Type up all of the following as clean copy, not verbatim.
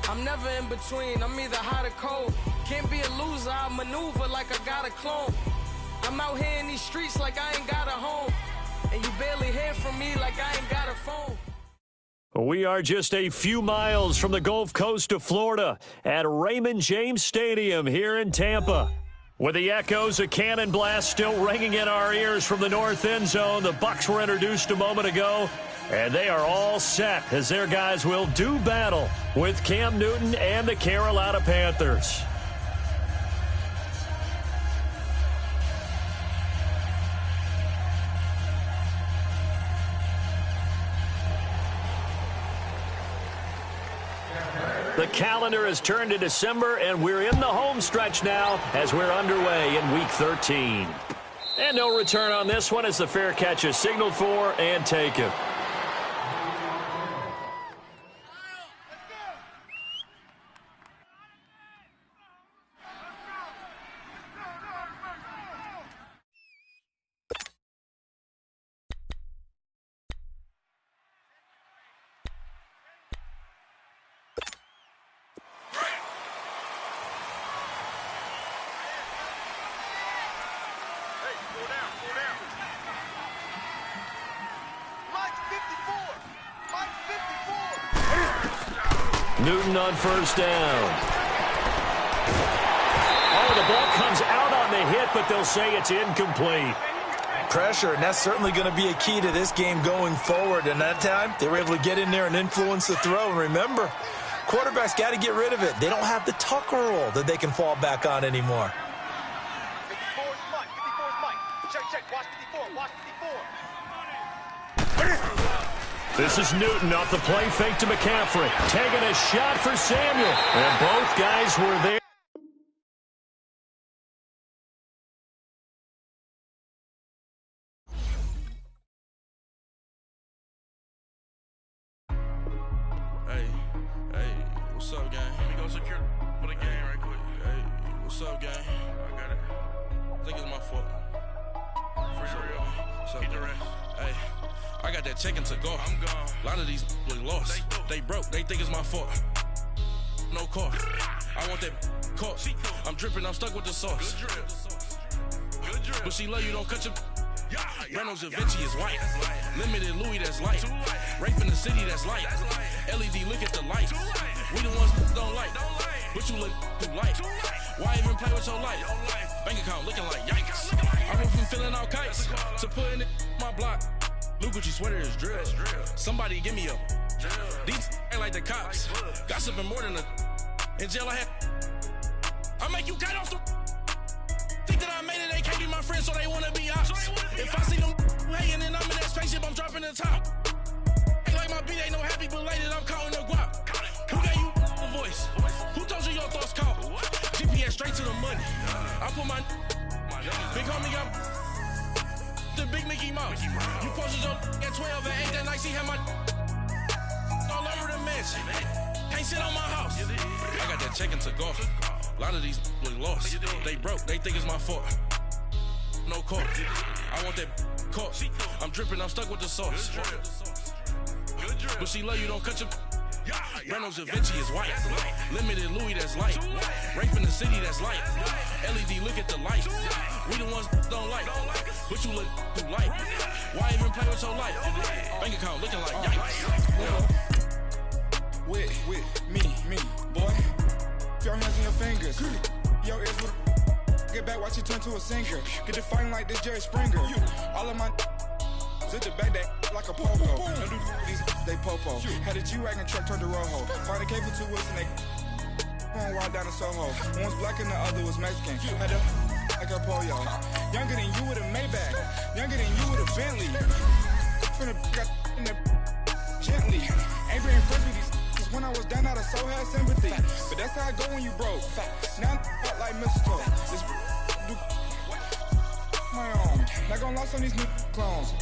I'm never in between, I'm either hot or cold. Can't be a loser, I maneuver like I got a clone. I'm out here in these streets like I ain't got a home. And you barely hear from me like I ain't got a phone. We are just a few miles from the Gulf Coast of Florida at Raymond James Stadium here in Tampa. With the echoes of cannon blast still ringing in our ears from the north end zone, the Bucs were introduced a moment ago, and they are all set as their guys will do battle with Cam Newton and the Carolina Panthers. The calendar has turned to December, and we're in the home stretch now as we're underway in Week 13. And no return on this one as the fair catch is signaled for and taken. Newton on first down. Oh, the ball comes out on the hit, but they'll say it's incomplete. Pressure, and that's certainly going to be a key to this game going forward. And that time, they were able to get in there and influence the throw. And remember, quarterbacks got to get rid of it. They don't have the Tucker roll that they can fall back on anymore. 54 is Mike. 54 is Mike. Check. Watch 54. Watch 54. This is Newton off the play fake to McCaffrey. Taking a shot for Samuel. And both guys were there. Hey, what's up, gang? Let me go secure for the game right quick. Hey, what's up, gang? I got it. I think it's my fault. For real. What's up, man? Hey. I got that check-in to go. I'm gone. A lot of these look lost. They broke. They think it's my fault. No car. I want that caught. I'm dripping. I'm stuck with the sauce. Good drip. But she love you. Don't cut your. Reynolds Da Vinci is white. Limited Louis, that's light. Rape in the city, that's light. LED, look at the lights. We the ones don't like. But you look too light. Why even play with your life? Bank account looking like yikes. I went from filling out kites to putting it my block. Blue Gucci sweater is drill. Somebody give me a. These ain't like the cops. Gossiping more than a. In jail I had. I make you cut off the. Think that I made it, they can't be my friends, so they wanna be ops. If I see them hating and I'm in that spaceship, I'm dropping the top. Ain't like my beat ain't no happy belated, I'm calling the guap. Who gave you the voice? Who told you your thoughts count? GPS straight to the money. I put my big homie up. The big Mickey Mouse. You posted your at 12 and 8 that night, she had my all over the mansion. Can't sit on my house. I got that check-in to go. A lot of these look lost. They broke. They think it's my fault. No car. I want that caught. I'm dripping. I'm stuck with the sauce. But she love you. Don't cut your. Reynolds Da Vinci is white. Limited Louis, that's light. Rape in the city, that's light. LED, look at the lights. We the ones don't like. But you look too light. Why even play with your life? Bank account looking like yikes. With me, boy. Your hands and your fingers. Your ears with get back, watch you turn to a singer. Get to fighting like this Jerry Springer. All of my zip the back that like a popo. No do these they popo. Had a G-Wagon truck turned to Rojo. Find a cable 2 wheels and they going wild down in Soho. One was black and the other was Mexican. Had a like a pollo. Younger than you with a Maybach. Younger than you with a Bentley. From the got in the gently. Ain't been friends with these. When I was down, I so had sympathy. But that's how I go when you broke. Now I'm like mistletoe. This do my own. Not gonna lost on these new clones.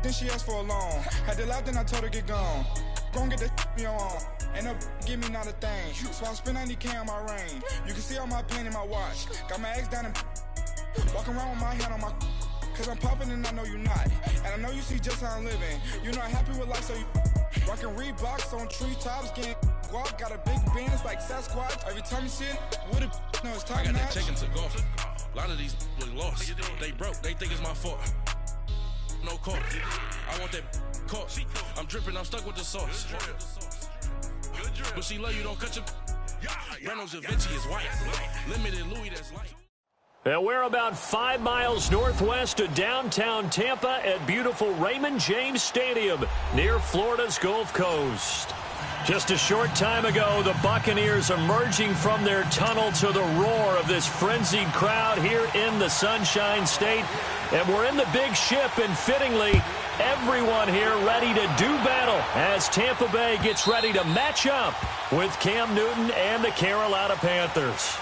Then she asked for a loan. Had to laugh, then I told her get gone. Gon' get that me on. Ain't no give me not a thing. So I spend 90K on my ring. You can see all my pain in my watch. Got my ex down and walking around with my hand on my. Cause I'm popping and I know you not. And I know you see just how I'm living. You're not happy with life, so you rockin' Reeboks on treetops, getting guap, got a big bands like Sasquatch. Every time you see it, with a no, it's top I got that notch. check into golf. A lot of these look lost. They broke. They think it's my fault. No call. I want that caught. I'm dripping. I'm stuck with the sauce. But she love you. Don't cut your. Reynolds Da Vinci is white. Limited Louis. That's light. And we're about 5 miles northwest of downtown Tampa at beautiful Raymond James Stadium near Florida's Gulf Coast. Just a short time ago, the Buccaneers emerging from their tunnel to the roar of this frenzied crowd here in the Sunshine State. And we're in the big ship, and fittingly, everyone here ready to do battle as Tampa Bay gets ready to match up with Cam Newton and the Carolina Panthers.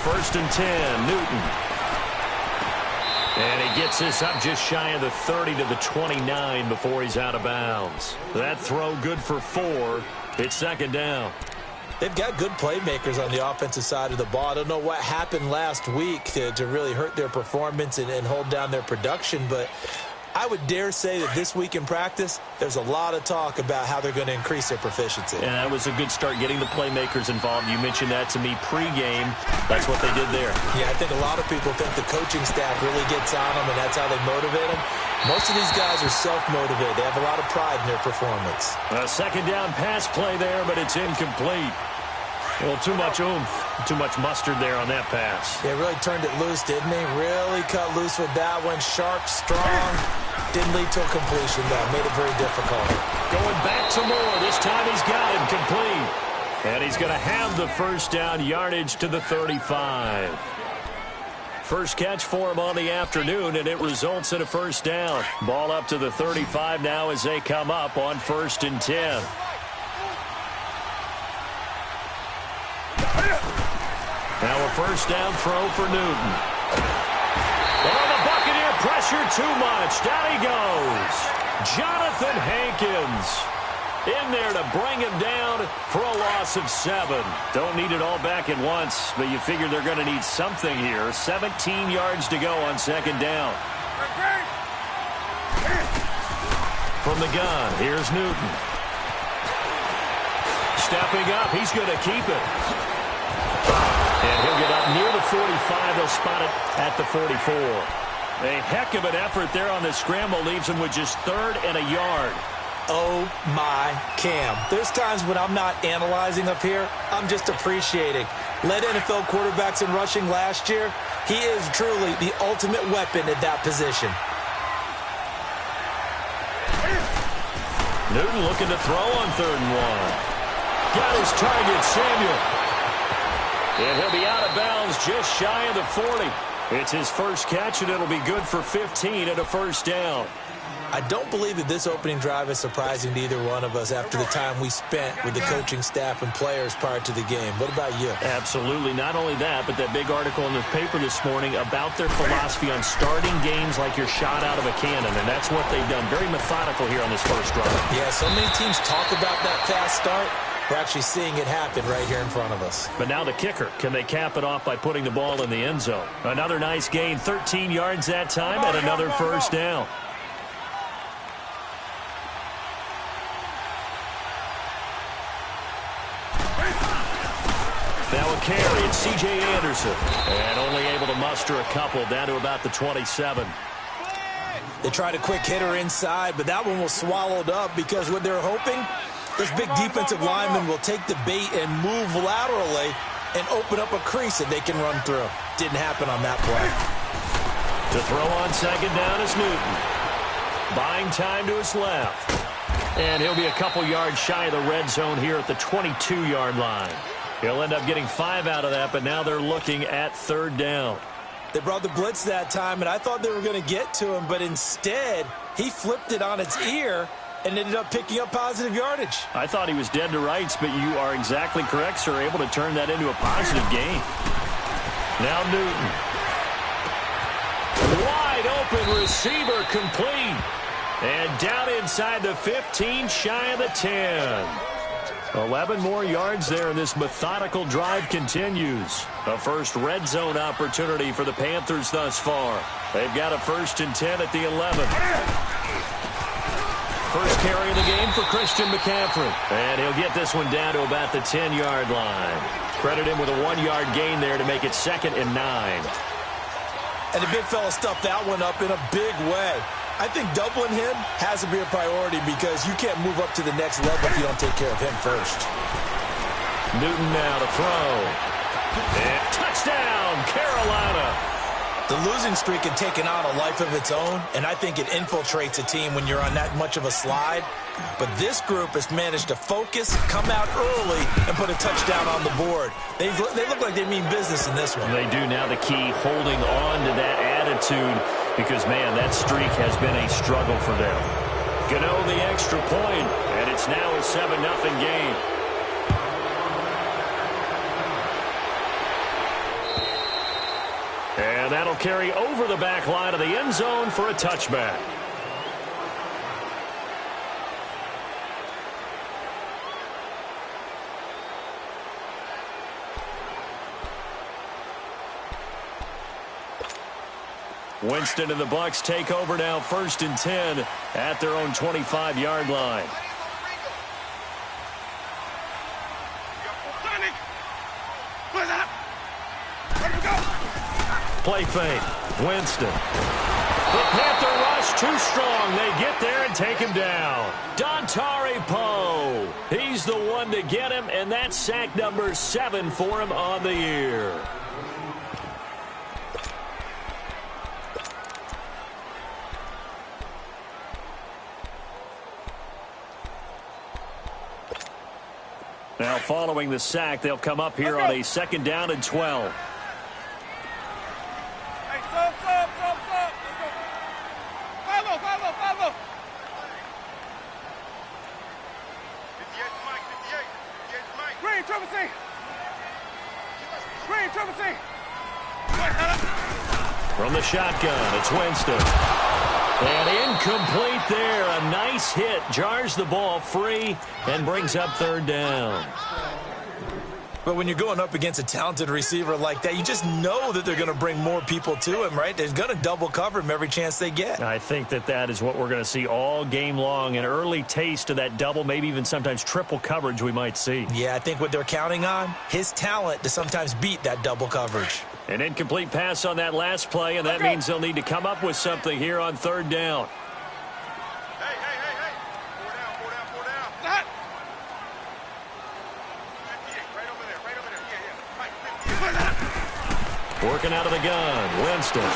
First and 10, Newton. And he gets this up just shy of the 30 to the 29 before he's out of bounds. That throw good for 4. It's second down. They've got good playmakers on the offensive side of the ball. I don't know what happened last week to really hurt their performance and hold down their production, but I would dare say that this week in practice, there's a lot of talk about how they're going to increase their proficiency. And that was a good start getting the playmakers involved. You mentioned that to me pregame. That's what they did there. Yeah, I think a lot of people think the coaching staff really gets on them, and that's how they motivate them. Most of these guys are self-motivated. They have a lot of pride in their performance. A second down pass play there, but it's incomplete. Well, too much oomph, too much mustard there on that pass. They really turned it loose, didn't they? Really cut loose with that one. Sharp, strong. Didn't lead to a completion, though. Made it very difficult. Going back to Moore. This time he's got it complete. And he's going to have the first down, yardage to the 35. First catch for him on the afternoon, and it results in a first down. Ball up to the 35 now as they come up on 1st and 10. Now a first down throw for Newton. Oh, the Buccaneer pressure too much. Down he goes. Jonathan Hankins in there to bring him down for a loss of 7. Don't need it all back at once, but you figure they're going to need something here. 17 yards to go on second down. From the gun, here's Newton. Stepping up, he's going to keep it. And he'll get up near the 45. They'll spot it at the 44. A heck of an effort there on the scramble. Leaves him with just 3rd and a yard. Oh, my Cam. There's times when I'm not analyzing up here. I'm just appreciating. Led NFL quarterbacks in rushing last year. He is truly the ultimate weapon at that position. Newton looking to throw on 3rd and 1. Got his target, Samuel. And he'll be out of bounds just shy of the 40. It's his first catch, and it'll be good for 15 and a first down. I don't believe that this opening drive is surprising to either one of us after the time we spent with the coaching staff and players prior to the game. What about you? Absolutely. Not only that, but that big article in the paper this morning about their philosophy on starting games like you're shot out of a cannon, and that's what they've done. Very methodical here on this first drive. Yeah, so many teams talk about that fast start. We're actually seeing it happen right here in front of us. But now the kicker. Can they cap it off by putting the ball in the end zone? Another nice gain, 13 yards that time, and another first down. Now a carry, it's C.J. Anderson. And only able to muster a couple down to about the 27. They tried a quick hitter inside, but that one was swallowed up because what they're hoping, this big defensive lineman will take the bait and move laterally and open up a crease that they can run through. Didn't happen on that play. To throw on second down is Newton. Buying time to his left. And he'll be a couple yards shy of the red zone here at the 22-yard line. He'll end up getting 5 out of that, but now they're looking at 3rd down. They brought the blitz that time, and I thought they were going to get to him, but instead he flipped it on its ear and ended up picking up positive yardage. I thought he was dead to rights, but you are exactly correct, sir. Able to turn that into a positive gain. Now Newton. Wide open receiver complete. And down inside the 15, shy of the 10. 11 more yards there, and this methodical drive continues. A first red zone opportunity for the Panthers thus far. They've got a 1st and 10 at the 11. First carry of the game for Christian McCaffrey. And he'll get this one down to about the 10-yard line. Credit him with a 1-yard gain there to make it 2nd and 9. And the big fella stuffed that one up in a big way. I think doubling him has to be a priority because you can't move up to the next level if you don't take care of him first. Newton now to throw. And touchdown, Carolina. The losing streak had taken on a life of its own, and I think it infiltrates a team when you're on that much of a slide. But this group has managed to focus, come out early, and put a touchdown on the board. They look like they mean business in this one. They do. Now the key, holding on to that attitude, because, man, that streak has been a struggle for them. Gano the extra point, and it's now a 7-0 game. And that'll carry over the back line of the end zone for a touchback. Winston and the Bucs take over now, 1st and 10 at their own 25-yard line. Play fake. Winston. The Panther rush too strong. They get there and take him down. Dontari Poe. He's the one to get him, and that's sack number 7 for him on the year. Now following the sack, they'll come up here on a 2nd down and 12. From the shotgun, it's Winston. And incomplete there. A nice hit. Jars the ball free and brings up 3rd down. But when you're going up against a talented receiver like that, you just know that they're going to bring more people to him, right? They're going to double cover him every chance they get. I think that is what we're going to see all game long. An early taste of that double, maybe even sometimes triple coverage we might see. Yeah, I think what they're counting on, his talent to sometimes beat that double coverage. An incomplete pass on that last play, and that means they'll need to come up with something here on 3rd down. Hey. 4 down. That. 58, right over there. Yeah. Working out of the gun, Winston.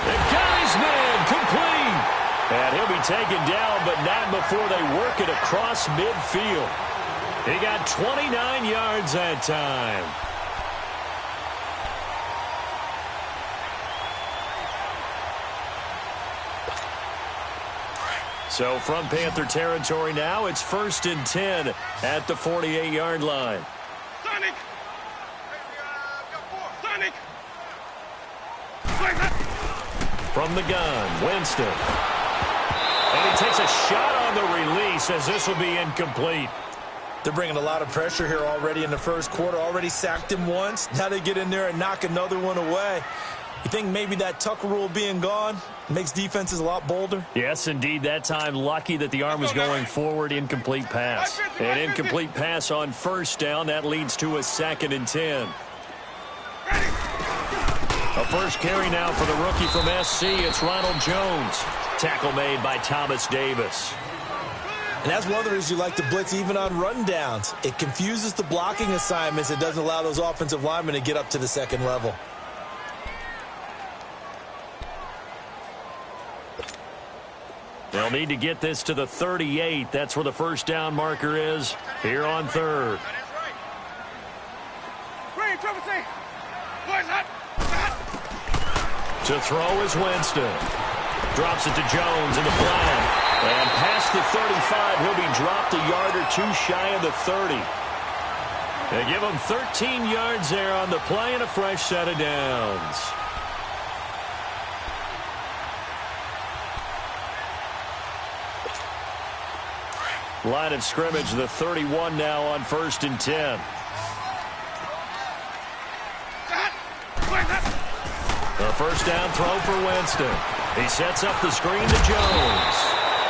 The guy's man, complete. And he'll be taken down, but not before they work it across midfield. He got 29 yards that time. So from Panther territory now, it's 1st and 10 at the 48-yard line. Sonic! From the gun, Winston. And he takes a shot on the release as this will be incomplete. They're bringing a lot of pressure here already in the 1st quarter. Already sacked him once. Now they get in there and knock another one away. You think maybe that Tucker rule being gone makes defenses a lot bolder? Yes, indeed. That time, lucky that the arm was going forward. Incomplete pass. An incomplete pass on 1st down. That leads to a 2nd and 10. A first carry now for the rookie from SC. It's Ronald Jones. Tackle made by Thomas Davis. And that's one of the reasons you like to blitz even on rundowns. It confuses the blocking assignments. It doesn't allow those offensive linemen to get up to the 2nd level. They'll need to get this to the 38. That's where the 1st down marker is here on 3rd. To throw is Winston. Drops it to Jones in the flat. And past the 35, he'll be dropped a yard or two shy of the 30. They give him 13 yards there on the play and a fresh set of downs. Line of scrimmage, the 31 now on 1st and 10. The first down throw for Winston. He sets up the screen to Jones.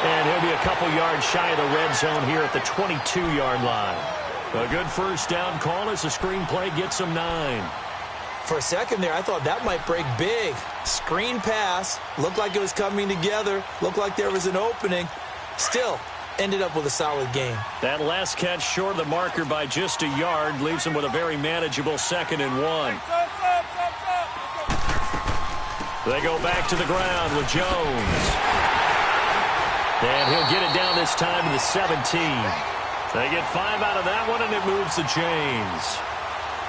And he'll be a couple yards shy of the red zone here at the 22-yard line. A good first down call as the screen play gets him 9. For a second there, I thought that might break big. Screen pass. Looked like it was coming together. Looked like there was an opening. Still ended up with a solid game. That last catch short of the marker by just a yard leaves him with a very manageable 2nd and 1. They go back to the ground with Jones. And he'll get it down this time to the 17. They get 5 out of that one, and it moves the chains.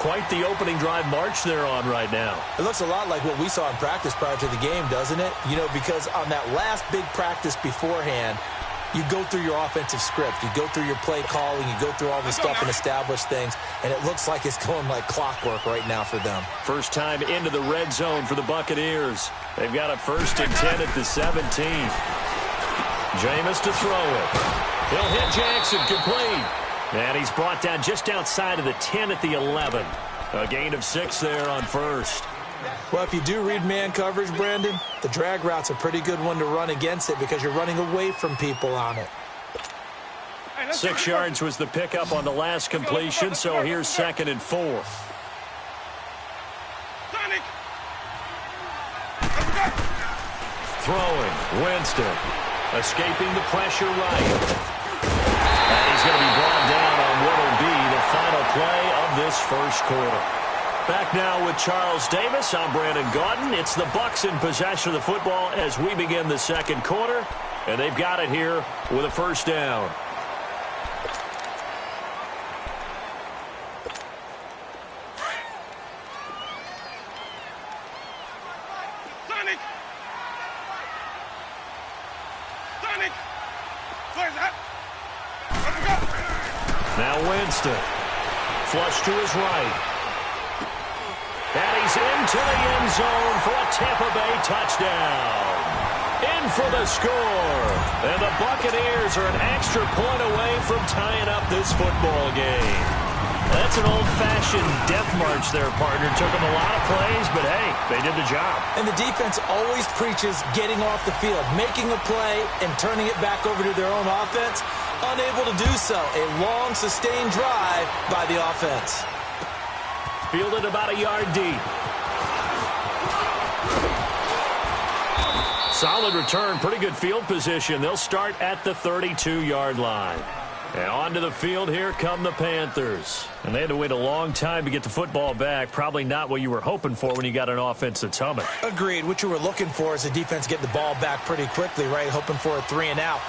Quite the opening drive march they're on right now. It looks a lot like what we saw in practice prior to the game, doesn't it? You know, because on that last big practice beforehand, you go through your offensive script. You go through your play calling. You go through all this stuff and establish things. And it looks like it's going like clockwork right now for them. First time into the red zone for the Buccaneers. They've got a 1st and 10 at the 17. Jameis to throw it. He'll hit Jackson complete. And he's brought down just outside of the 10 at the 11. A gain of 6 there on 1st. Well, if you do read man coverage, Brandon, the drag route's a pretty good one to run against it because you're running away from people on it. 6 yards was the pickup on the last completion, so here's 2nd and 4. Throwing, Winston. Escaping the pressure right. And he's going to be brought down on what will be the final play of this first quarter. Back now with Charles Davis. I'm Brandon Gaudin. It's the Bucs in possession of the football as we begin the second quarter. And they've got it here with a first down. Now Winston. Flush to his right. And he's into the end zone for a Tampa Bay touchdown. In for the score. And the Buccaneers are an extra point away from tying up this football game. That's an old-fashioned death march there, partner. Took them a lot of plays, but hey, they did the job. And the defense always preaches getting off the field, making a play and turning it back over to their own offense. Unable to do so. A long, sustained drive by the offense. Fielded about a yard deep. Solid return, pretty good field position. They'll start at the 32-yard line. And onto the field, here come the Panthers. And they had to wait a long time to get the football back. Probably not what you were hoping for when you got an offense that's humming. Agreed. What you were looking for is the defense getting the ball back pretty quickly, right? Hoping for a 3 and out.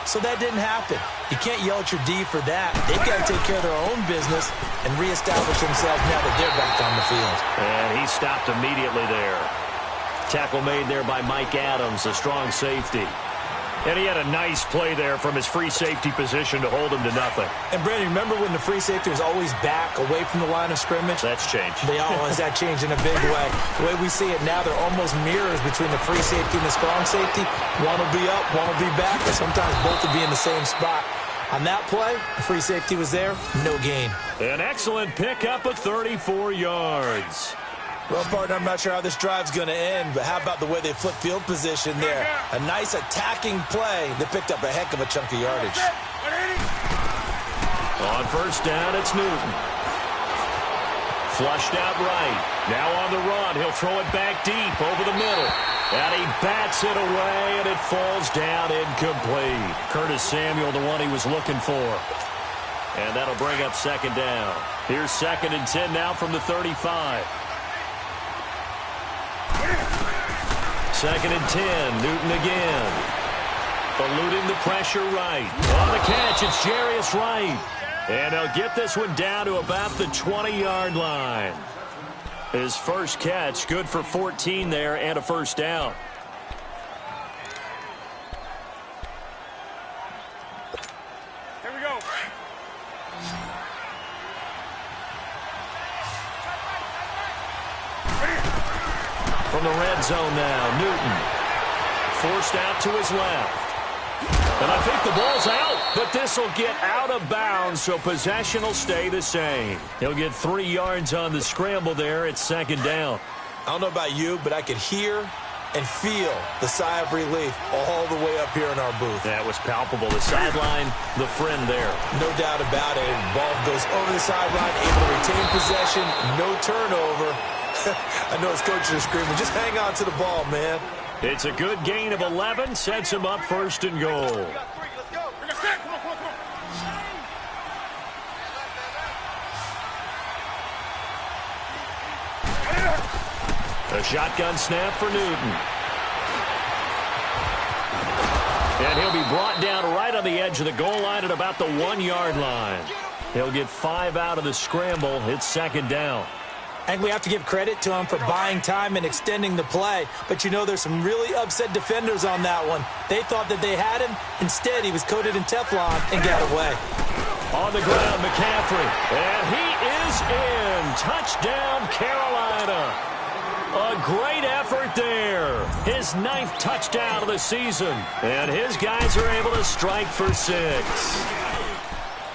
So that didn't happen. You can't yell at your D for that. They've got to take care of their own business and reestablish themselves now that they're back on the field. And he stopped immediately there. Tackle made there by Mike Adams, a strong safety. And he had a nice play there from his free safety position to hold him to nothing. And, Brandon, remember when the free safety was always back away from the line of scrimmage? That's changed. They always that changed in a big way. The way we see it now, they're almost mirrors between the free safety and the strong safety. One will be up, one will be back, but sometimes both will be in the same spot. On that play, the free safety was there, no gain. An excellent pickup of 34 yards. Well, partner, I'm not sure how this drive's going to end, but how about the way they flip field position there? A nice attacking play that picked up a heck of a chunk of yardage. On first down, it's Newton. Flushed out right. Now on the run. He'll throw it back deep over the middle. And he bats it away, and it falls down incomplete. Curtis Samuel, the one he was looking for. And that'll bring up second down. Here's 2nd and 10 now from the 35. 2nd and 10. Newton again. Eluding the pressure right. On the catch, it's Jarius Wright. And they'll get this one down to about the 20-yard line. His first catch, good for 14 there and a first down. from the red zone now. Newton forced out to his left. And I think the ball's out, but this will get out of bounds, so possession will stay the same. He'll get 3 yards on the scramble there. It's second down. I don't know about you, but I could hear and feel the sigh of relief all the way up here in our booth. That was palpable. The sideline, the friend there. No doubt about it. The ball goes over the sideline, able to retain possession, no turnover. I know his coaches are screaming, just hang on to the ball, man. It's a good gain of 11, sets him up first and goal. We got 3. Let's go. Bring us back. Come on, come on, come on. A shotgun snap for Newton. And he'll be brought down right on the edge of the goal line at about the 1-yard line. He'll get 5 out of the scramble. It's second down. And we have to give credit to him for buying time and extending the play. But, you know, there's some really upset defenders on that one. They thought that they had him. Instead, he was coated in Teflon and got away. On the ground, McCaffrey. And he is in. Touchdown, Carolina. A great effort there. His 9th touchdown of the season. And his guys are able to strike for 6.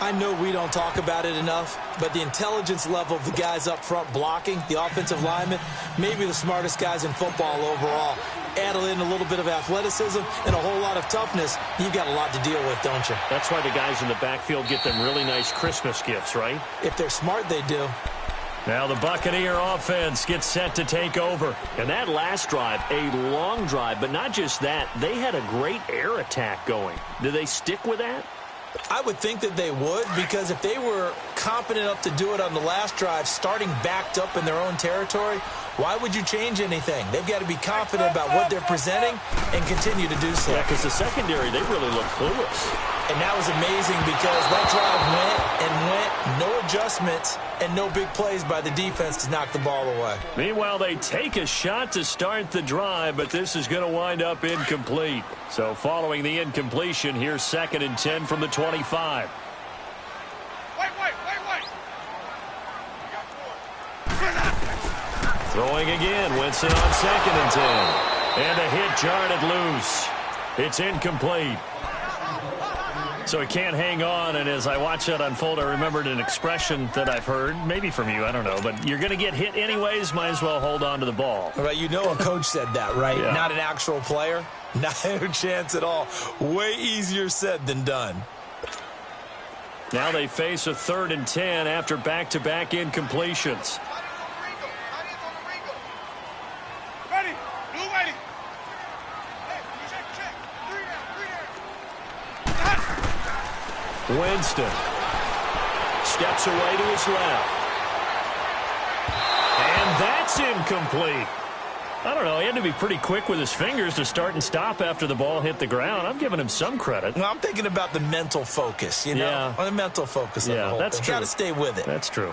I know we don't talk about it enough, but the intelligence level of the guys up front blocking, the offensive linemen, maybe the smartest guys in football overall. Add in a little bit of athleticism and a whole lot of toughness, you've got a lot to deal with, don't you? That's why the guys in the backfield get them really nice Christmas gifts, right? If they're smart, they do. Now the Buccaneer offense gets set to take over. And that last drive, a long drive, but not just that, they had a great air attack going. Do they stick with that? I would think that they would, because if they were competent enough to do it on the last drive, starting backed up in their own territory, why would you change anything? They've got to be confident about what they're presenting and continue to do so. Yeah, because the secondary, they really look clueless. And that was amazing because that drive went, no adjustments, and no big plays by the defense to knock the ball away. Meanwhile, they take a shot to start the drive, but this is going to wind up incomplete. So following the incompletion, here's 2nd and 10 from the 25. Wait. Throwing again, Winston on 2nd and 10. And a hit jarred it loose. It's incomplete. So he can't hang on, and as I watch that unfold, I remembered an expression that I've heard, maybe from you, I don't know, but you're going to get hit anyways, might as well hold on to the ball. All right, you know a coach said that, right? Yeah. Not an actual player. Not a chance at all. Way easier said than done. Now they face a 3rd and 10 after back-to-back incompletions. Ready. Blue ready. Hey, check. 3 down. Winston steps away to his left. And that's incomplete. I don't know. He had to be pretty quick with his fingers to start and stop after the ball hit the ground. I'm giving him some credit. Well, I'm thinking about the mental focus, you know? Yeah. On the mental focus of the whole that's thing. true. Got to stay with it. That's true.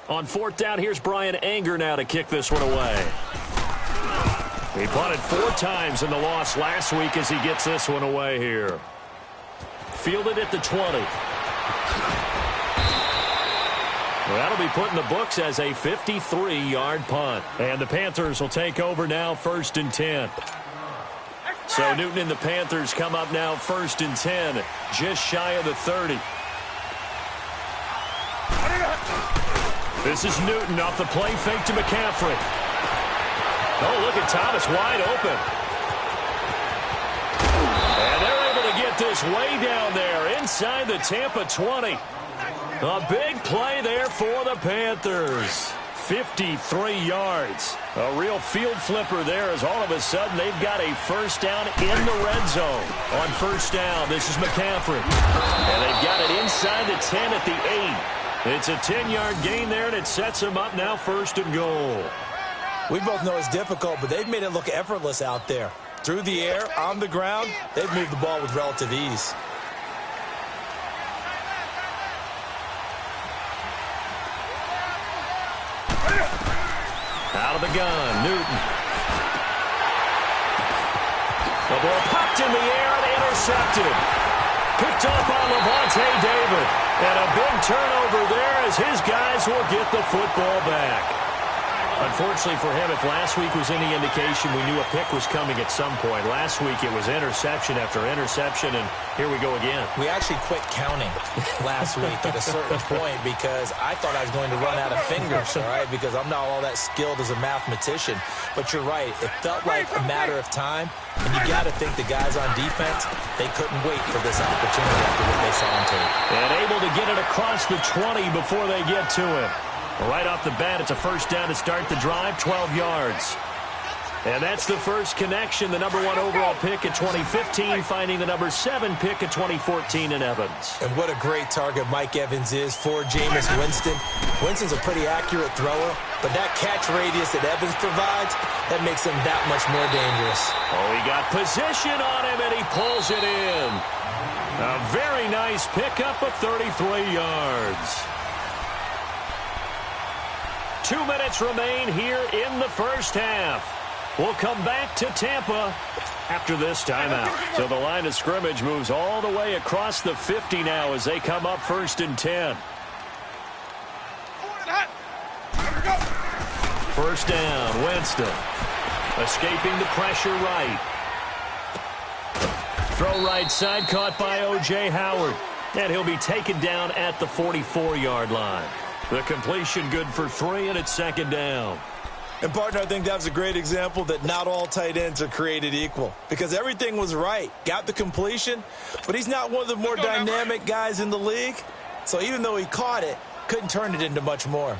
On 4th down, here's Brian Anger now to kick this one away. He punted 4 times in the loss last week as he gets this one away here. Fielded at the 20. Well, that'll be put in the books as a 53-yard punt. And the Panthers will take over now 1st and 10. So Newton and the Panthers come up now 1st and 10, just shy of the 30. This is Newton off the play fake to McCaffrey. Oh, look at Thomas wide open. And they're able to get this way down there inside the Tampa 20. A big play there for the Panthers. 53 yards. A real field flipper there as all of a sudden they've got a 1st down in the red zone. On 1st down, this is McCaffrey. And they've got it inside the 10 at the 8. It's a 10-yard gain there, and it sets them up now 1st and goal. We both know it's difficult, but they've made it look effortless out there. Through the air, on the ground, they've moved the ball with relative ease. Out of the gun, Newton. The ball popped in the air and intercepted. Picked up by Levante David. And a big turnover there as his guys will get the football back. Unfortunately for him, if last week was any indication, we knew a pick was coming at some point. Last week it was interception after interception, and here we go again. We actually quit counting last week at a certain point because I thought I was going to run out of fingers, all right, because I'm not all that skilled as a mathematician. But you're right. It felt like a matter of time, and you got to think the guys on defense, they couldn't wait for this opportunity after what they saw on tape. And able to get it across the 20 before they get to him. Right off the bat, it's a first down to start the drive, 12 yards. And that's the first connection, the number 1 overall pick in 2015, finding the number 7 pick in 2014 in Evans. And what a great target Mike Evans is for Jameis Winston. Winston's a pretty accurate thrower, but that catch radius that Evans provides, that makes him that much more dangerous. Oh, he got position on him, and he pulls it in. A very nice pickup of 33 yards. 2 minutes remain here in the first half. We'll come back to Tampa after this timeout. So the line of scrimmage moves all the way across the 50 now as they come up 1st and 10. First down, Winston. Escaping the pressure right. Throw right side, caught by O.J. Howard. And he'll be taken down at the 44-yard line. The completion good for 3, and it's 2nd down. And, partner, I think that was a great example that not all tight ends are created equal because everything was right. Got the completion, but he's not one of the more dynamic guys in the league. So even though he caught it, couldn't turn it into much more.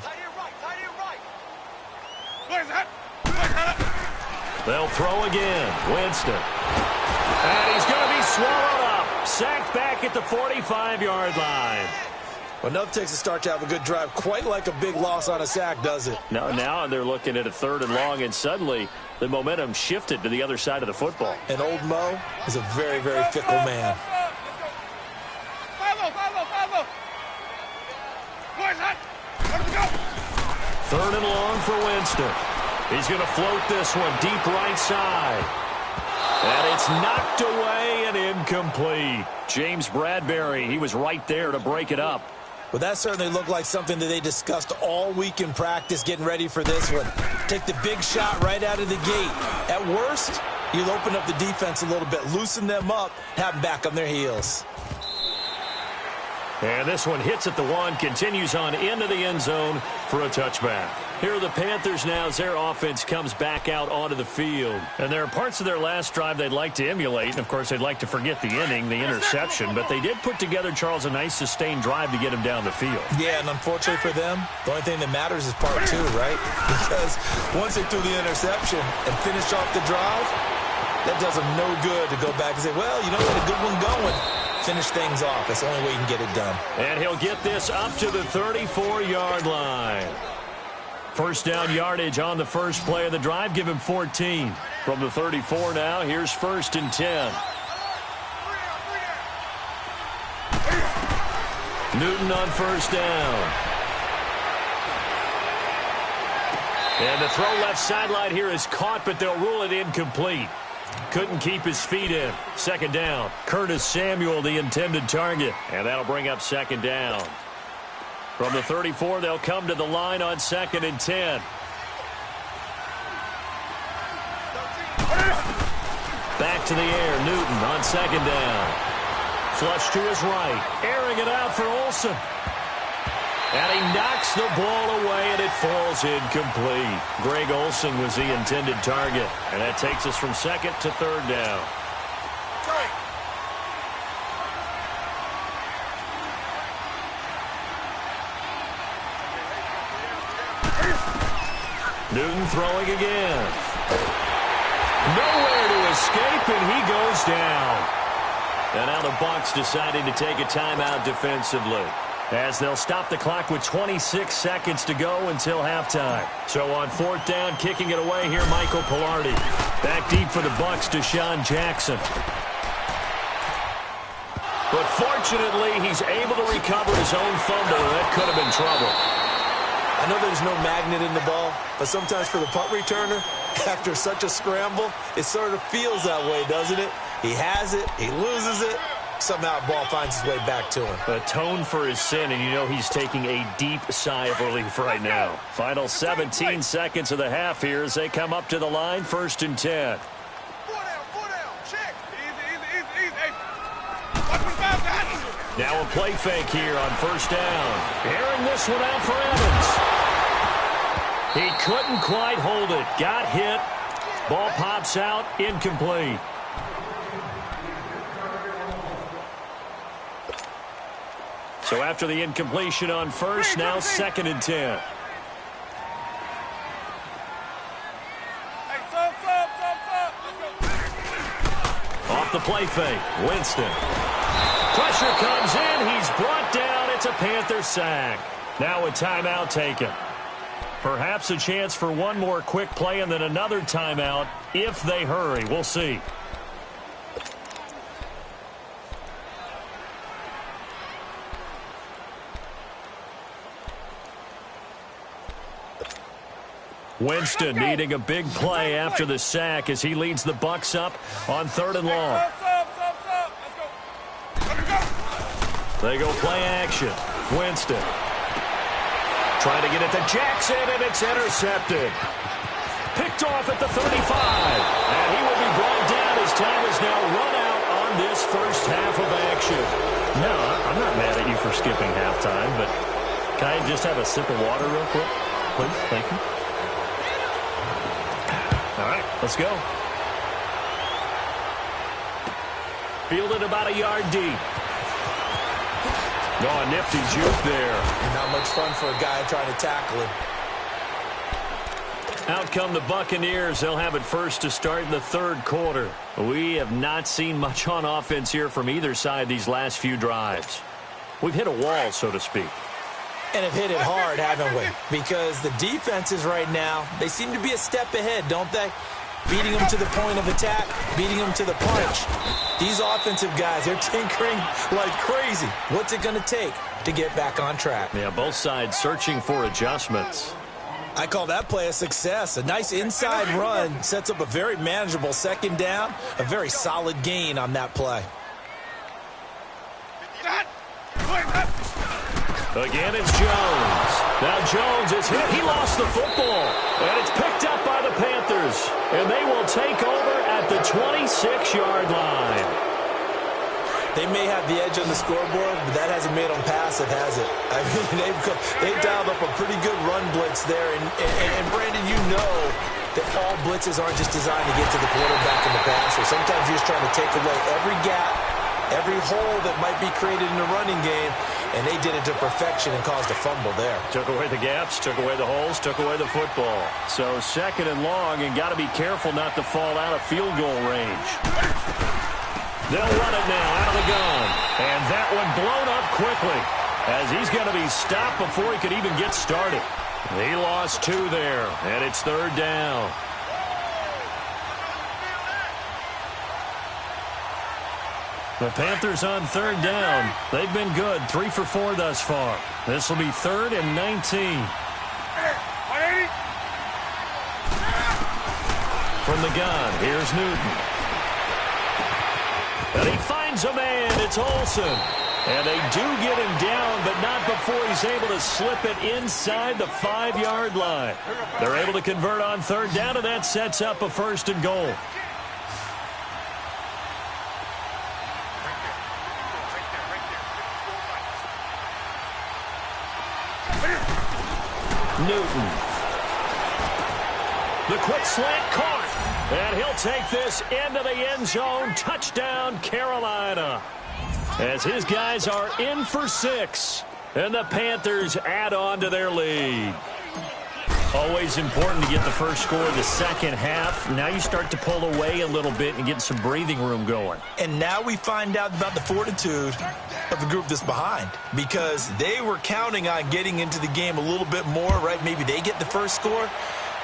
They'll throw again. Winston. And he's going to be swallowed up. Sacked back at the 45-yard line. Well, nothing takes a start to have a good drive quite like a big loss on a sack, does it? Now they're looking at a 3rd and long, and suddenly the momentum shifted to the other side of the football. And old Mo is a very, very fickle man. Third and long for Winston. He's going to float this one deep right side. And it's knocked away and incomplete. James Bradbury, he was right there to break it up. Well, that certainly looked like something that they discussed all week in practice getting ready for this one. Take the big shot right out of the gate. At worst, you'll open up the defense a little bit, loosen them up, have them back on their heels. And this one hits at the 1, continues on into the end zone for a touchback. Here are the Panthers now as their offense comes back out onto the field. And there are parts of their last drive they'd like to emulate. And, of course, they'd like to forget the inning, the interception. But they did put together, Charles, a nice sustained drive to get him down the field. Yeah, and unfortunately for them, the only thing that matters is part 2, right? Because once they threw the interception and finished off the drive, that does them no good to go back and say, well, you know, we had a good one going. Finish things off. That's the only way you can get it done. And he'll get this up to the 34-yard line. First down yardage on the first play of the drive. Give him 14. From the 34 now, here's 1st and 10. Newton on first down. And the throw left sideline here is caught, but they'll rule it incomplete. Couldn't keep his feet in. 2nd down. Curtis Samuel, the intended target. And that'll bring up 2nd down. From the 34, they'll come to the line on 2nd and 10. Back to the air. Newton on 2nd down. Flush to his right. Airing it out for Olsen. And he knocks the ball away, and it falls incomplete. Greg Olsen was the intended target. And that takes us from 2nd to 3rd down. Newton throwing again. Nowhere to escape, and he goes down. And now the Bucs deciding to take a timeout defensively, as they'll stop the clock with 26 seconds to go until halftime. So on 4th down, kicking it away here, Michael Pilardi. Back deep for the Bucs, Deshaun Jackson. But fortunately, he's able to recover his own fumble, and that could have been trouble. I know there's no magnet in the ball, but sometimes for the punt returner, After such a scramble, it sort of feels that way, doesn't it? He has it, he loses it, somehow the ball finds its way back to him. Atone for his sin, and you know he's taking a deep sigh of relief right now. Final 17 seconds of the half here as they come up to the line, 1st and 10. Now a play fake here on 1st down. Airing this one out for Evans. He couldn't quite hold it. Got hit. Ball pops out. Incomplete. So after the incompletion on 1st, now 2nd and 10. Off the play fake. Winston. Pressure comes in. He's brought down. It's a Panther sack. Now a timeout taken. Perhaps a chance for one more quick play and then another timeout if they hurry. We'll see. Winston needing a big play after the sack as he leads the Bucs up on 3rd and long. They go play action. Winston trying to get it to Jackson, and it's intercepted. Picked off at the 35. And he will be brought down as time is now run out on this first half of action. No, I'm not mad at you for skipping halftime, but can I just have a sip of water real quick? Please, thank you. All right, let's go. Fielded about a yard deep. Oh, a nifty juke there. Not much fun for a guy trying to tackle him. Out come the Buccaneers. They'll have it first to start in the 3rd quarter. We have not seen much on offense here from either side these last few drives. We've hit a wall, so to speak. And have hit it hard, haven't we? Because the defenses right now, they seem to be a step ahead, don't they? Beating them to the point of attack, beating them to the punch. These offensive guys, they're tinkering like crazy. What's it going to take to get back on track? Yeah, both sides searching for adjustments. I call that play a success. A nice inside run sets up a very manageable 2nd down, a very solid gain on that play. Again, it's Jones. Now Jones is hit. He lost the football. And it's picked up by the Panthers. And they will take over at the 26-yard line. They may have the edge on the scoreboard, but that hasn't made them passive, has it? I mean, they've dialed up a pretty good run blitz there. And Brandon, you know that all blitzes aren't just designed to get to the quarterback and the passer. Sometimes you're just trying to take away every gap, every hole that might be created in the running game, and they did it to perfection and caused a fumble there. Took away the gaps, took away the holes, took away the football. So 2nd and long, and got to be careful not to fall out of field goal range. They'll run it now out of the gun, and that one blown up quickly as he's going to be stopped before he could even get started. He lost 2 there, and it's 3rd down. The Panthers on 3rd down. They've been good, 3 for 4 thus far. This will be 3rd and 19. From the gun, here's Newton. And he finds a man. It's Olsen. And they do get him down, but not before he's able to slip it inside the 5-yard line. They're able to convert on 3rd down, and that sets up a 1st and goal. Newton. The quick slant caught. And he'll take this into the end zone. Touchdown, Carolina. As his guys are in for 6. And the Panthers add on to their lead. Always important to get the first score of the 2nd half. Now you start to pull away a little bit and get some breathing room going. And now we find out about the fortitude of the group that's behind, because they were counting on getting into the game a little bit more, right? Maybe they get the first score.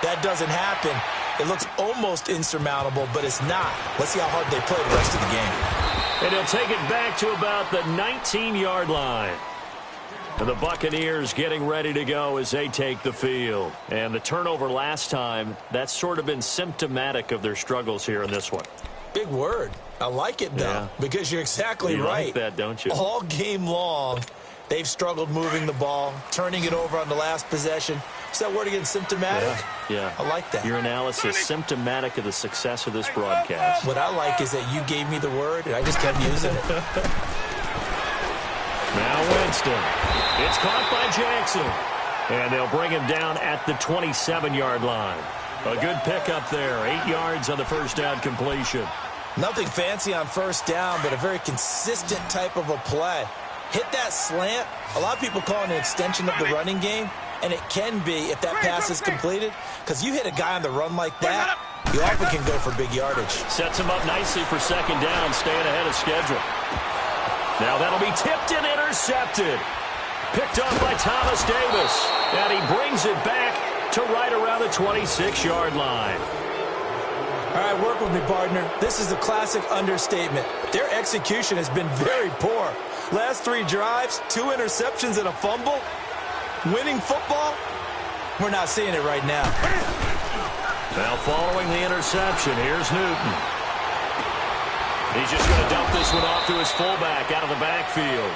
That doesn't happen. It looks almost insurmountable, but it's not. Let's see how hard they play the rest of the game. And he'll take it back to about the 19-yard line. And the Buccaneers getting ready to go as they take the field. And the turnover last time, that's sort of been symptomatic of their struggles here in this one. Big word. I like it, though, because you're exactly right. You like that, don't you? All game long, they've struggled moving the ball, turning it over on the last possession. Is that word again, symptomatic? Yeah. I like that. Your analysis, symptomatic of the success of this broadcast. What I like is that you gave me the word, and I just kept using it. Now Winston. It's caught by Jackson. And they'll bring him down at the 27-yard line. A good pickup there. 8 yards on the first down completion. Nothing fancy on first down, but a very consistent type of a play. Hit that slant. A lot of people call it an extension of the running game, and it can be if that pass is completed, because you hit a guy on the run like that, you often can go for big yardage. Sets him up nicely for second down, staying ahead of schedule. Now that'll be tipped and intercepted. Picked up by Thomas Davis, and he brings it back to right around the 26-yard line. All right, work with me, partner. This is a classic understatement. Their execution has been very poor. Last 3 drives, 2 interceptions and a fumble. Winning football? We're not seeing it right now. Now following the interception, here's Newton. He's just going to dump this one off to his fullback out of the backfield.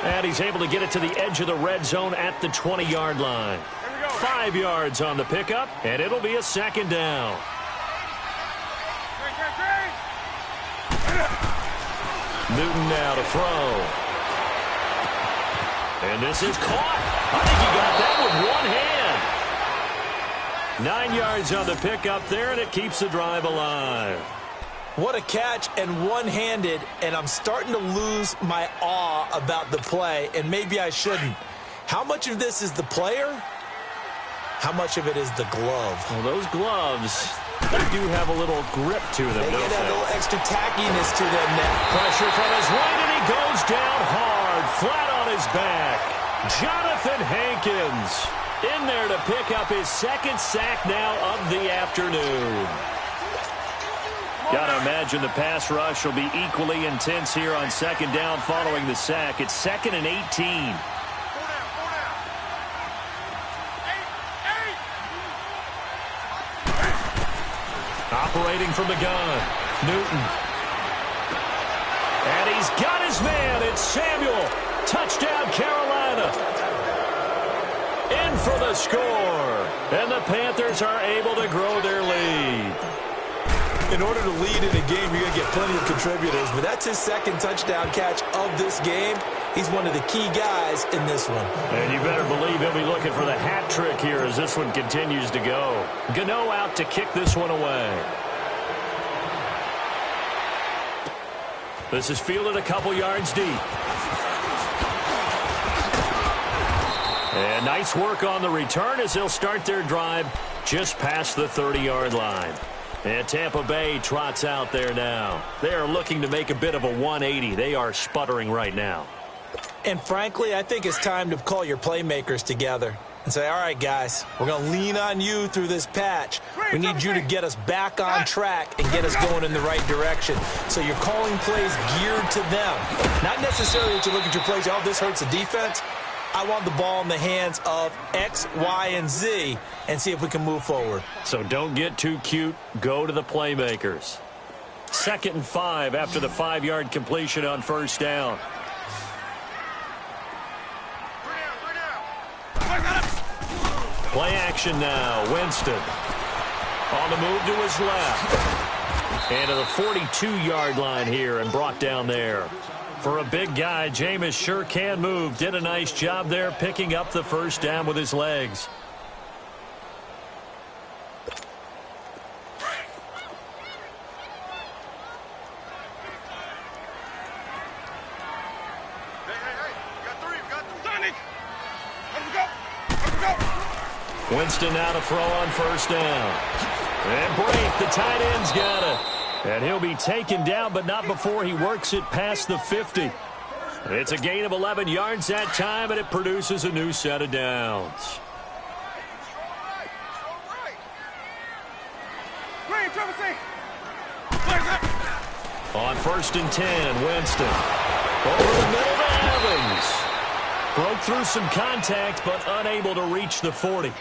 And he's able to get it to the edge of the red zone at the 20-yard line. 5 yards on the pickup, and it'll be a second down. Newton now to throw. And this is caught. I think he got that with one hand. 9 yards on the pickup there, and it keeps the drive alive. What a catch, and one-handed, and I'm starting to lose my awe about the play, and maybe I shouldn't. How much of this is the player? How much of it is the glove? Well, those gloves, they do have a little grip to them, They don't get a they? little extra tackiness to them now. Pressure from his right, and he goes down hard, flat on his back. Jonathan Hankins in there to pick up his second sack now of the afternoon. Gotta imagine the pass rush will be equally intense here on second down following the sack. It's 2nd and 18. Operating from the gun, Newton. And he's got his man. It's Samuel. Touchdown, Carolina. In for the score. And the Panthers are able to grow their lead. In order to lead in a game, you're going to get plenty of contributors, but that's his second touchdown catch of this game. He's one of the key guys in this one. And you better believe he'll be looking for the hat trick here as this one continues to go. Gano out to kick this one away. This is fielded a couple yards deep. And nice work on the return as they'll start their drive just past the 30-yard line. And Tampa Bay trots out there now. They are looking to make a bit of a 180. They are sputtering right now. And frankly, I think it's time to call your playmakers together and say, all right, guys, we're going to lean on you through this patch. We need you to get us back on track and get us going in the right direction. So you're calling plays geared to them. Not necessarily that you look at your plays, oh, this hurts the defense. I want the ball in the hands of X, Y, and Z and see if we can move forward. So don't get too cute. Go to the playmakers. 2nd and 5 after the 5-yard completion on first down. Play action now. Winston on the move to his left. And to the 42-yard line here and brought down there. For a big guy, Jameis sure can move. Did a nice job there picking up the first down with his legs. Winston now to throw on first down. And break, the tight end's got it. And he'll be taken down, but not before he works it past the 50. It's a gain of 11 yards that time, and it produces a new set of downs. On 1st and 10, Winston. Over the middle to Evans. Broke through some contact, but unable to reach the 40.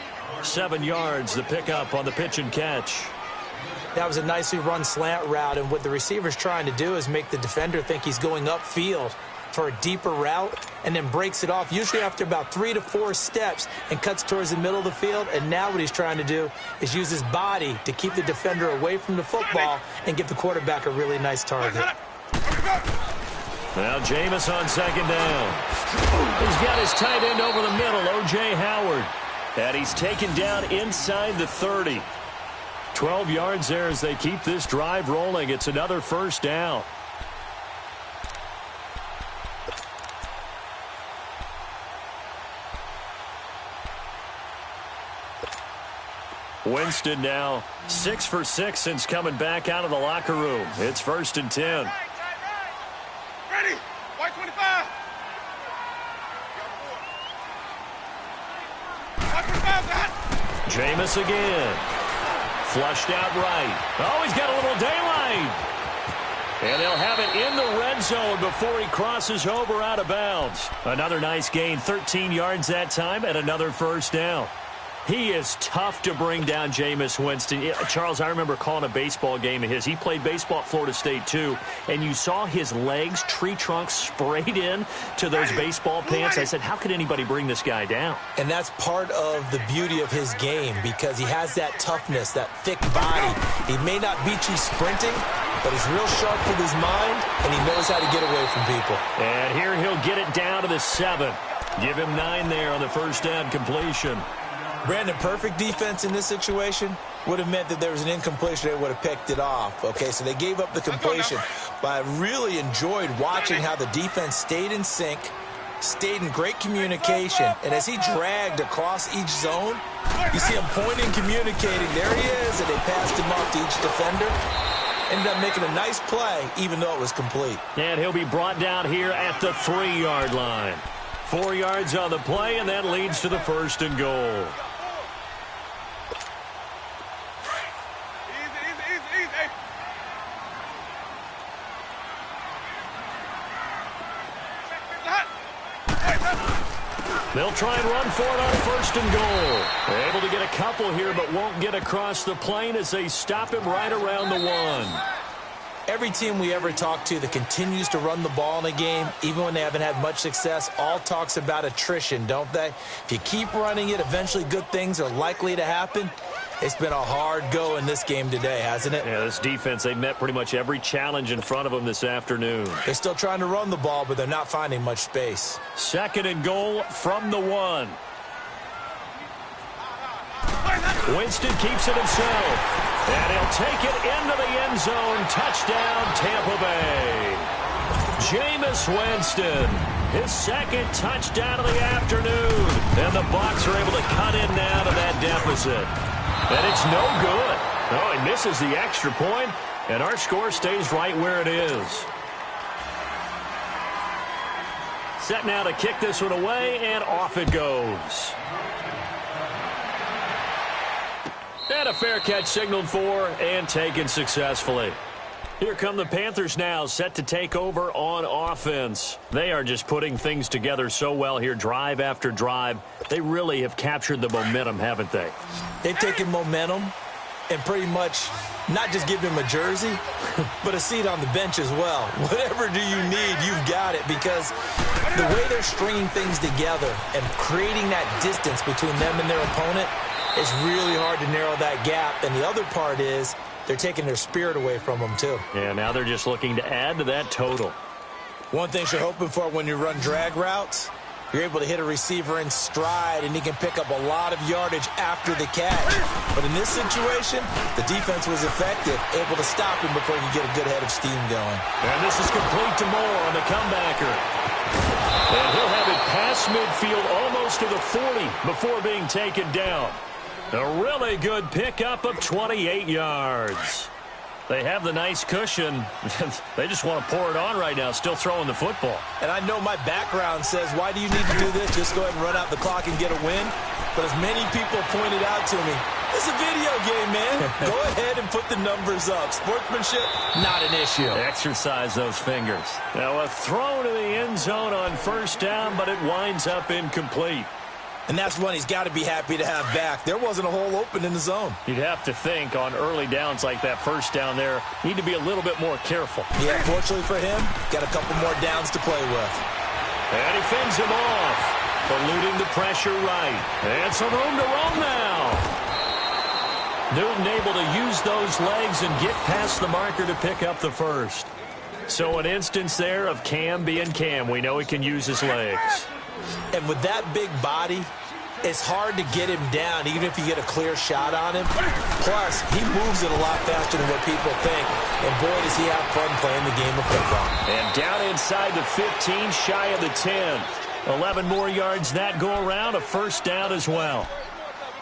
7 yards, the pickup on the pitch and catch. That was a nicely run slant route, and what the receiver's trying to do is make the defender think he's going upfield for a deeper route, and then breaks it off, usually after about 3 to 4 steps, and cuts towards the middle of the field. And now what he's trying to do is use his body to keep the defender away from the football and give the quarterback a really nice target. Now Jameis on second down. He's got his tight end over the middle, O.J. Howard. And he's taken down inside the 30. 12 yards there as they keep this drive rolling. It's another first down. Winston now 6 for 6 since coming back out of the locker room. It's 1st and 10. Ready? White 25. White 25, got. Jameis again. Flushed out right. Oh, he's got a little daylight. And they'll have it in the red zone before he crosses over out of bounds. Another nice gain, 13 yards that time, and another first down. He is tough to bring down, Jameis Winston. Charles, I remember calling a baseball game of his. He played baseball at Florida State, too. And you saw his legs, tree trunks sprayed in to those baseball pants. I said, how could anybody bring this guy down? And that's part of the beauty of his game, because he has that toughness, that thick body. He may not beat you sprinting, but he's real sharp with his mind, and he knows how to get away from people. And here he'll get it down to the 7. Give him 9 there on the first down completion. Brandon, perfect defense in this situation would have meant that there was an incompletion. They would have picked it off. Okay, so they gave up the completion. But I really enjoyed watching how the defense stayed in sync, stayed in great communication. And as he dragged across each zone, you see him pointing, communicating. There he is, and they passed him off to each defender. Ended up making a nice play, even though it was complete. And he'll be brought down here at the 3-yard line. 4 yards on the play, and that leads to the 1st and goal. Easy. They'll try and run for it on 1st and goal. They're able to get a couple here, but won't get across the plane as they stop him right around the 1. Every team we ever talk to that continues to run the ball in a game, even when they haven't had much success, all talks about attrition, don't they? If you keep running it, eventually good things are likely to happen. It's been a hard go in this game today, hasn't it? Yeah, this defense, they've met pretty much every challenge in front of them this afternoon. They're still trying to run the ball, but they're not finding much space. 2nd and goal from the 1. Winston keeps it himself. And he'll take it into the end zone. Touchdown, Tampa Bay. Jameis Winston, his 2nd touchdown of the afternoon. And the Bucs are able to cut in now to that deficit. And it's no good. Oh, he misses the extra point, and our score stays right where it is. Set now to kick this one away, and off it goes. And a fair catch signaled for and taken successfully. Here come the Panthers now, set to take over on offense. They are just putting things together so well here, drive after drive. They really have captured the momentum, haven't they? They've taken momentum and pretty much not just give him a jersey, but a seat on the bench as well. Whatever do you need, you've got it, because the way they're stringing things together and creating that distance between them and their opponent, it's really hard to narrow that gap. And the other part is they're taking their spirit away from them, too. Yeah, now they're just looking to add to that total. One thing you're hoping for when you run drag routes, you're able to hit a receiver in stride, and he can pick up a lot of yardage after the catch. But in this situation, the defense was effective, able to stop him before he could get a good head of steam going. And this is complete to Moore on the comebacker. And he'll have it past midfield almost to the 40 before being taken down. A really good pickup of 28 yards. They have the nice cushion. They just want to pour it on right now, still throwing the football. And I know my background says, why do you need to do this? Just go ahead and run out the clock and get a win. But as many people pointed out to me, It's a video game, man. Go ahead and put the numbers up. Sportsmanship, not an issue. Exercise those fingers. Now a throw to the end zone on first down, but it winds up incomplete. And that's one he's got to be happy to have back. There wasn't a hole open in the zone. You'd have to think on early downs like that first down there, need to be a little bit more careful. Yeah, fortunately for him, got a couple more downs to play with. And he fends him off, eluding the pressure right. And some room to roam now. Newton able to use those legs and get past the marker to pick up the first. So an instance there of Cam being Cam. We know he can use his legs. And with that big body, it's hard to get him down, even if you get a clear shot on him. Plus, he moves it a lot faster than what people think. And boy, does he have fun playing the game of football. And down inside the 15, shy of the 10. 11 more yards that go around, a first down as well.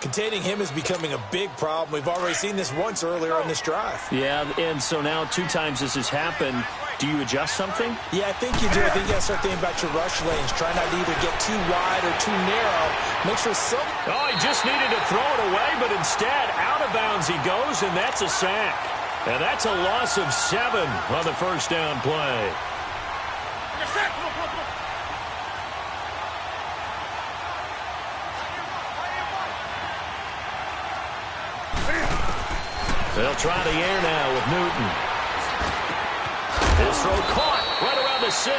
Containing him is becoming a big problem. We've already seen this once earlier in this drive. Yeah, and so now 2 times this has happened. Do you adjust something? Yeah, I think you do. I think you got to start thinking about your rush lanes. Try not to either get too wide or too narrow. Make sure some... Oh, he just needed to throw it away, but instead, out of bounds he goes, and that's a sack. And that's a loss of 7 on the first down play. They'll try the air now with Newton. His throw caught right around the 6.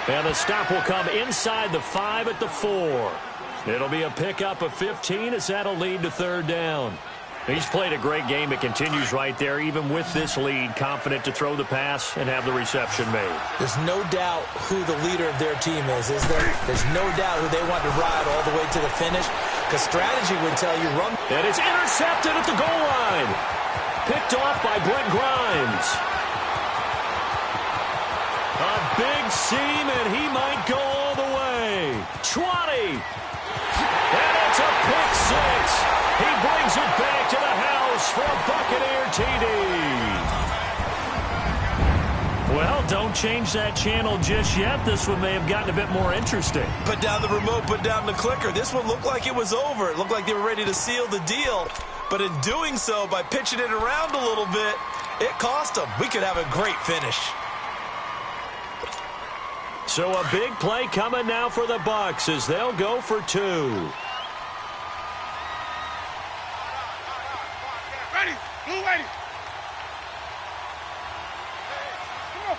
And the stop will come inside the 5 at the 4. It'll be a pickup of 15 as that'll lead to third down. He's played a great game. It continues right there, even with this lead, confident to throw the pass and have the reception made. There's no doubt who the leader of their team is there? There's no doubt who they want to ride all the way to the finish, because strategy would tell you run. And it's intercepted at the goal line. Picked off by Brent Grimes. A big seam, and he might go all the way. 20. And it's a pick 6. He brings it back to the house for a Buccaneer TD. Well, don't change that channel just yet. This one may have gotten a bit more interesting. Put down the remote, put down the clicker. This one looked like it was over. It looked like they were ready to seal the deal. But in doing so, by pitching it around a little bit, it cost them. We could have a great finish. So a big play coming now for the Bucs as they'll go for 2. Ready, blue ready. Come on,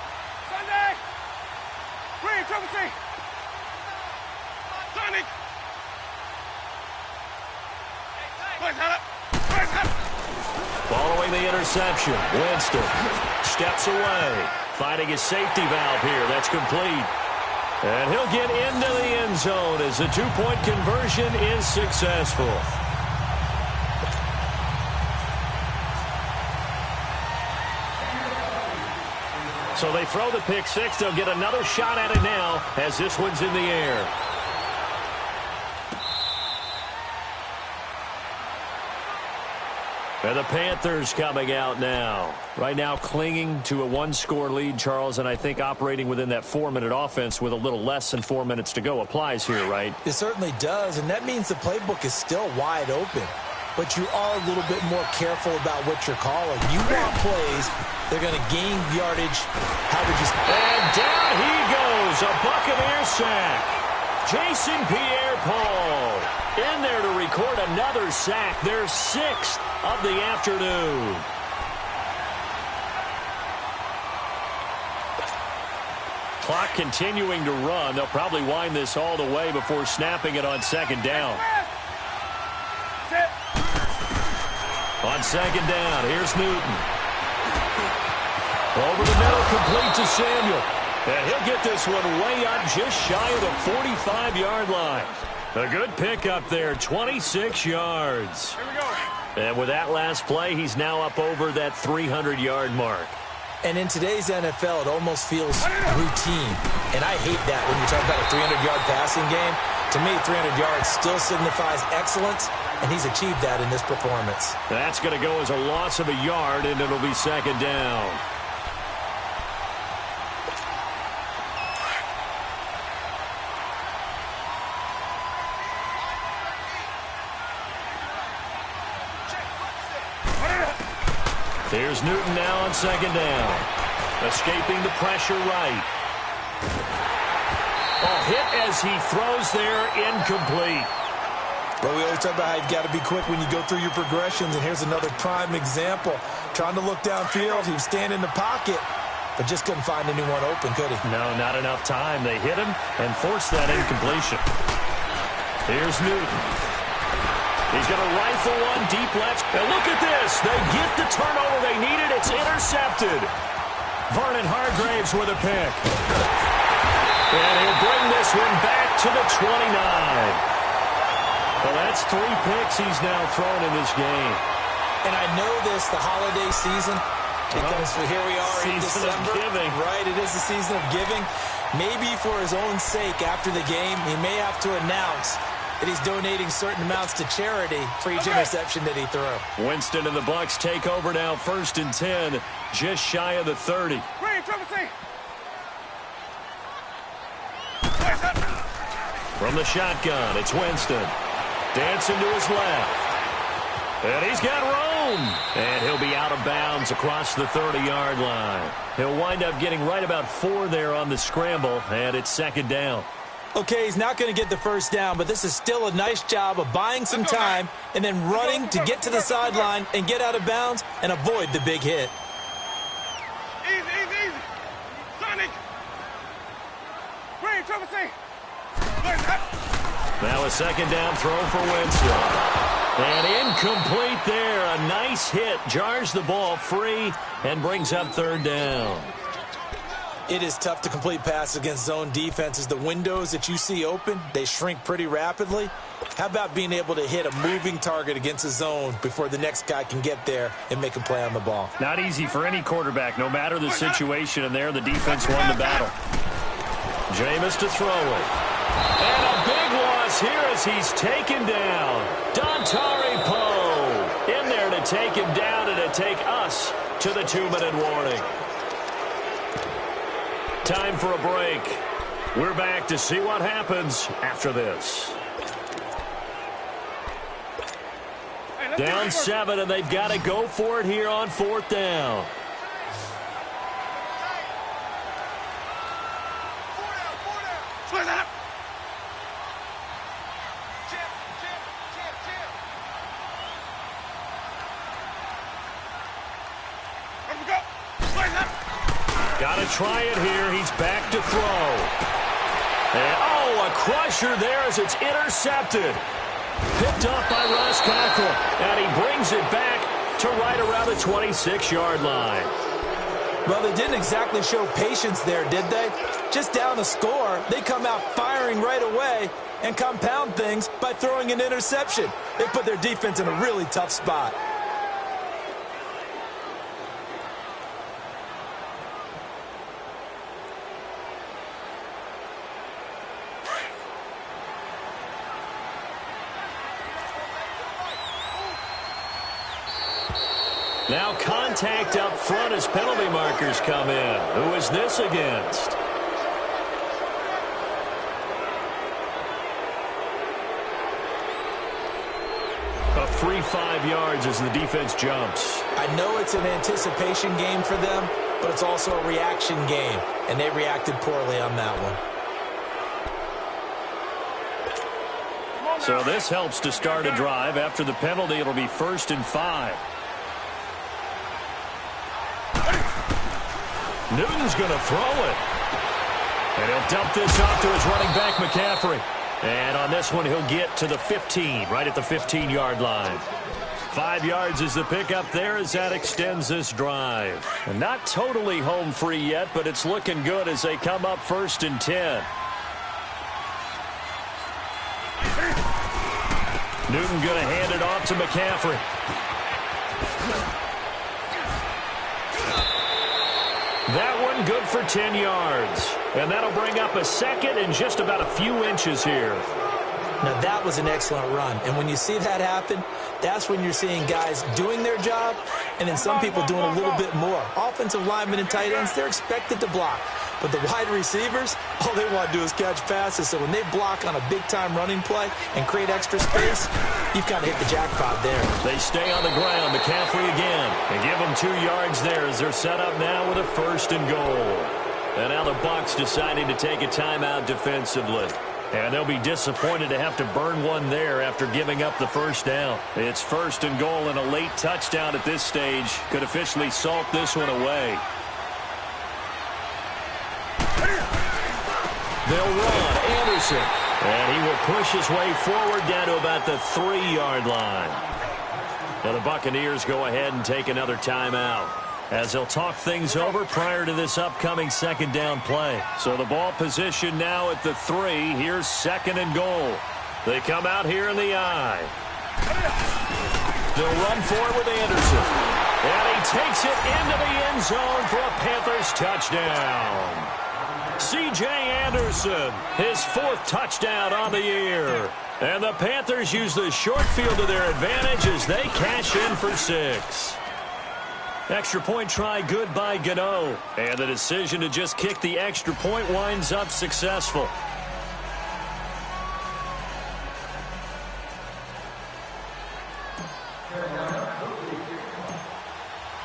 Sunday. Green, triple C. Sonic. Following the interception, Winston steps away, finding his safety valve here. That's complete. And he'll get into the end zone as the 2-point conversion is successful. So they throw the pick 6. They'll get another shot at it now as this one's in the air. And the Panthers coming out now. Right now clinging to a 1-score lead, Charles, and I think operating within that 4-minute offense with a little less than 4 minutes to go applies here, right? It certainly does, and that means the playbook is still wide open. But you are a little bit more careful about what you're calling. You want plays, they're going to gain yardage. How would you... And down he goes, a Buccaneer sack. Jason Pierre-Paul in there to record another sack, their 6th of the afternoon. Clock continuing to run. They'll probably wind this all the way before snapping it on second down. On second down, here's Newton. Over the middle, complete to Samuel. And he'll get this one way up just shy of the 45-yard line. A good pickup there, 26 yards. Here we go. And with that last play, he's now up over that 300-yard mark. And in today's NFL, it almost feels routine. And I hate that when you talk about a 300-yard passing game. To me, 300 yards still signifies excellence, and he's achieved that in this performance. That's going to go as a loss of a yard, and it'll be second down. Here's Newton now on second down. Escaping the pressure right. Hit as he throws there, incomplete. But we always talk about how you've got to be quick when you go through your progressions, and here's another prime example. Trying to look downfield, he was standing in the pocket, but just couldn't find anyone open, could he? No, not enough time. They hit him and forced that incompletion. Here's Newton. He's going to rifle one deep left. And look at this. They get the turnover they needed. It's intercepted. Vernon Hargraves with a pick. And he'll bring this one back to the 29. Well, that's 3 picks he's now thrown in this game. And I know this, the holiday season, because here we are in December. Season of giving. Right, it is the season of giving. Maybe for his own sake after the game, he may have to announce that he's donating certain amounts to charity for each interception that he threw. Winston and the Bucs take over now, 1st and 10, just shy of the 30. From the shotgun, it's Winston. Dancing to his left. And he's got room. And he'll be out of bounds across the 30-yard line. He'll wind up getting right about 4 there on the scramble, and it's 2nd down. Okay, he's not going to get the first down, but this is still a nice job of buying some time and then running to get to the sideline and get out of bounds and avoid the big hit. Easy. Sonic. Green, trouble C. Now a 2nd down throw for Winston. And incomplete there. A nice hit. Jars the ball free and brings up 3rd down. It is tough to complete passes against zone defenses. The windows that you see open, they shrink pretty rapidly. How about being able to hit a moving target against a zone before the next guy can get there and make a play on the ball? Not easy for any quarterback, no matter the situation. And there, the defense won the battle. Jameis to throw it. And a big loss here as he's taken down. Dontari Poe in there to take him down and to take us to the 2-minute warning. Time for a break. We're back to see what happens after this. Down 7, and they've got to go for it here on 4th down. Got to try it here. He's back to throw. And, a crusher there as it's intercepted. Picked up by Ross Cockrell. And he brings it back to right around the 26-yard line. Well, they didn't exactly show patience there, did they? Just down a score, they come out firing right away and compound things by throwing an interception. They put their defense in a really tough spot. Now contact up front as penalty markers come in. Who is this against? A free 5 yards as the defense jumps. I know it's an anticipation game for them, but it's also a reaction game, and they reacted poorly on that one. So this helps to start a drive. After the penalty, it'll be 1st and 5. Newton's going to throw it. And he'll dump this off to his running back, McCaffrey. And on this one, he'll get to the 15, right at the 15-yard line. 5 yards is the pickup there as that extends this drive. And not totally home free yet, but it's looking good as they come up 1st and 10. Newton going to hand it off to McCaffrey. That one good for 10 yards. And that'll bring up a 2nd and just about a few inches here. Now, that was an excellent run. And when you see that happen, that's when you're seeing guys doing their job and then some people doing a little bit more. Offensive linemen and tight ends, they're expected to block. But the wide receivers, all they want to do is catch passes. So when they block on a big-time running play and create extra space, you've got to hit the jackpot there. They stay on the ground. McCaffrey again. They give them 2 yards there as they're set up now with a 1st and goal. And now the Bucs deciding to take a timeout defensively. And they'll be disappointed to have to burn one there after giving up the 1st down. It's 1st and goal and a late touchdown at this stage could officially salt this one away. They'll run. Anderson. And he will push his way forward down to about the 3-yard line. Now the Buccaneers go ahead and take another timeout as they'll talk things over prior to this upcoming 2nd down play. So the ball position now at the 3. Here's 2nd and goal. They come out here in the I. They'll run for it with Anderson. And he takes it into the end zone for a Panthers touchdown. C.J. Anderson, his 4th touchdown on the year. And the Panthers use the short field to their advantage as they cash in for 6. Extra point try good by Gano. And the decision to just kick the extra point winds up successful.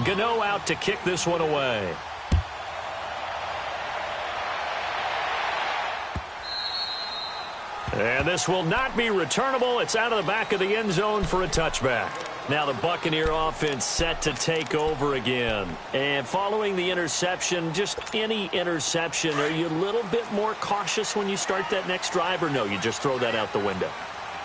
Gano out to kick this one away. And this will not be returnable. It's out of the back of the end zone for a touchback. Now the Buccaneer offense set to take over again. And following the interception, just any interception, are you a little bit more cautious when you start that next drive, or no, you just throw that out the window?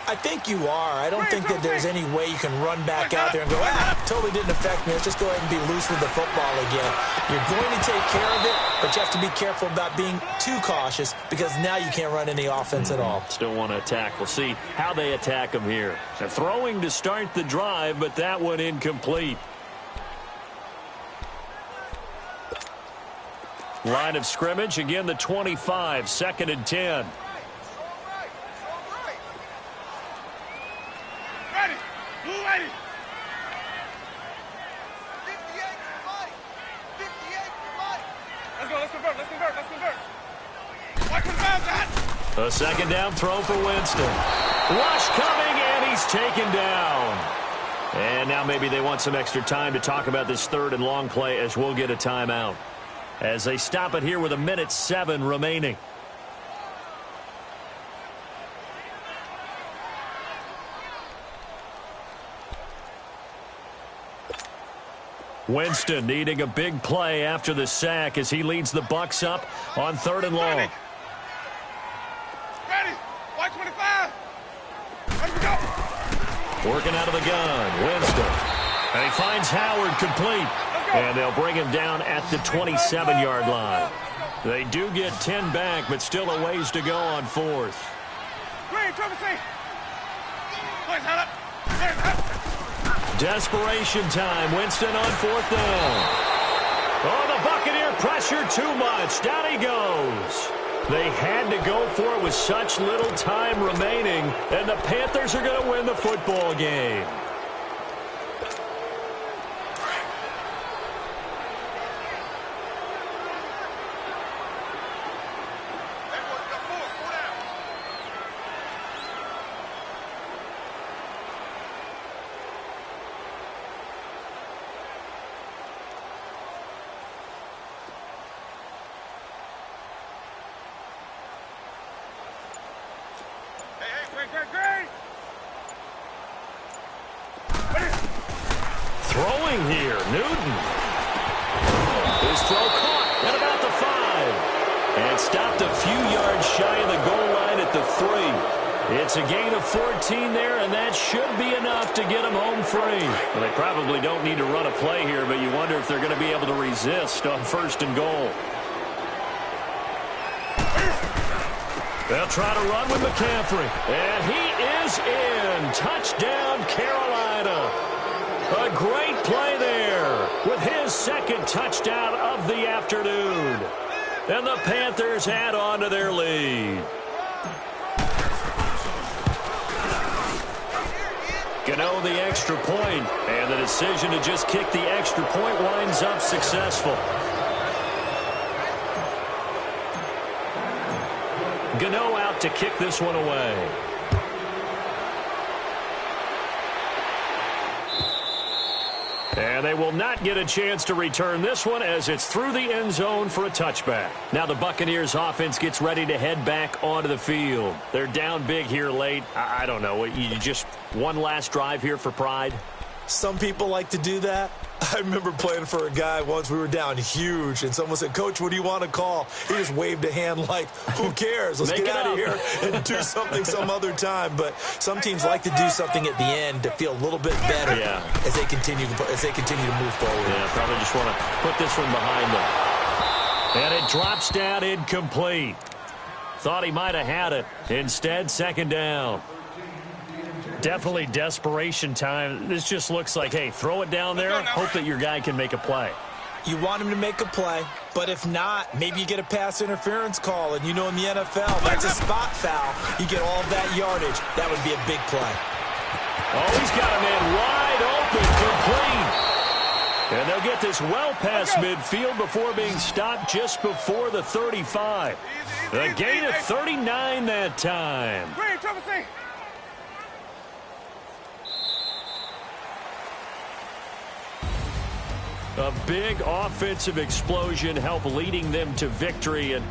I think you are. I don't think that there's any way you can run back out there and go, totally didn't affect me. Let's just go ahead and be loose with the football again. You're going to take care of it, but you have to be careful about being too cautious because now you can't run any offense at all. Still want to attack. We'll see how they attack them here. They're throwing to start the drive, but that one incomplete. Line of scrimmage, again the 25, 2nd and 10. A 2nd down throw for Winston. Rush coming, and he's taken down. And now maybe they want some extra time to talk about this 3rd and long play as we'll get a timeout. As they stop it here with 1:07 remaining. Winston needing a big play after the sack as he leads the Bucs up on 3rd and long. Working out of the gun, Winston. And he finds Howard complete. And they'll bring him down at the 27-yard line. They do get 10 back, but still a ways to go on 4th. Desperation time. Winston on 4th down. Oh, the Buccaneer pressure too much. Down he goes. They had to go for it with such little time remaining, and the Panthers are going to win the football game. Throwing here, Newton. His throw caught at about the 5. And stopped a few yards shy of the goal line at the 3. It's a gain of 14 there, and that should be enough to get them home free. Well, they probably don't need to run a play here, but you wonder if they're going to be able to resist on 1st and goal. They'll try to run with McCaffrey. And he is in. Touchdown, Carolina. A great play there with his 2nd touchdown of the afternoon. And the Panthers add on to their lead. Gano the extra point, and the decision to just kick the extra point winds up successful. Gano out to kick this one away. And they will not get a chance to return this one as it's through the end zone for a touchback. Now the Buccaneers offense gets ready to head back onto the field. They're down big here late. I don't know. You just one last drive here for pride? Some people like to do that. I remember playing for a guy once. We were down huge, and someone said, "Coach, what do you want to call?" He just waved a hand like, who cares? Let's get out of here and do something some other time. But some teams like to do something at the end to feel a little bit better as they continue to move forward. Yeah, probably just want to put this one behind them. And it drops down incomplete. Thought he might have had it. Instead, second down. Definitely desperation time. This just looks like, hey, throw it down there, hope that your guy can make a play. You want him to make a play, but if not, maybe you get a pass interference call, and you know in the NFL, that's a spot foul. You get all of that yardage. That would be a big play. Oh, he's got a man wide open, complete. And they'll get this well past midfield before being stopped just before the 35. A gain of 39 that time. A big offensive explosion helped leading them to victory. And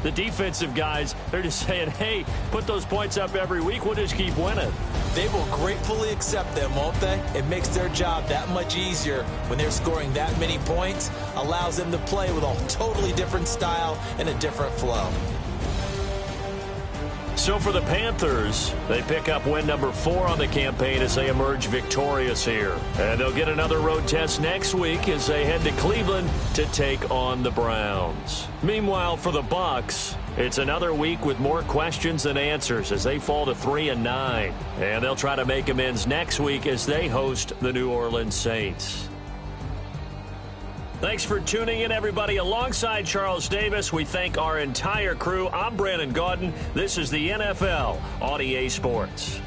the defensive guys, they're just saying, hey, put those points up every week. We'll just keep winning. They will gratefully accept them, won't they? It makes their job that much easier when they're scoring that many points. Allows them to play with a totally different style and a different flow. So for the Panthers, they pick up win number 4 on the campaign as they emerge victorious here. And they'll get another road test next week as they head to Cleveland to take on the Browns. Meanwhile, for the Bucs, it's another week with more questions than answers as they fall to 3-9. And they'll try to make amends next week as they host the New Orleans Saints. Thanks for tuning in, everybody. Alongside Charles Davis, we thank our entire crew. I'm Brandon Gaudin. This is the NFL on EA Sports.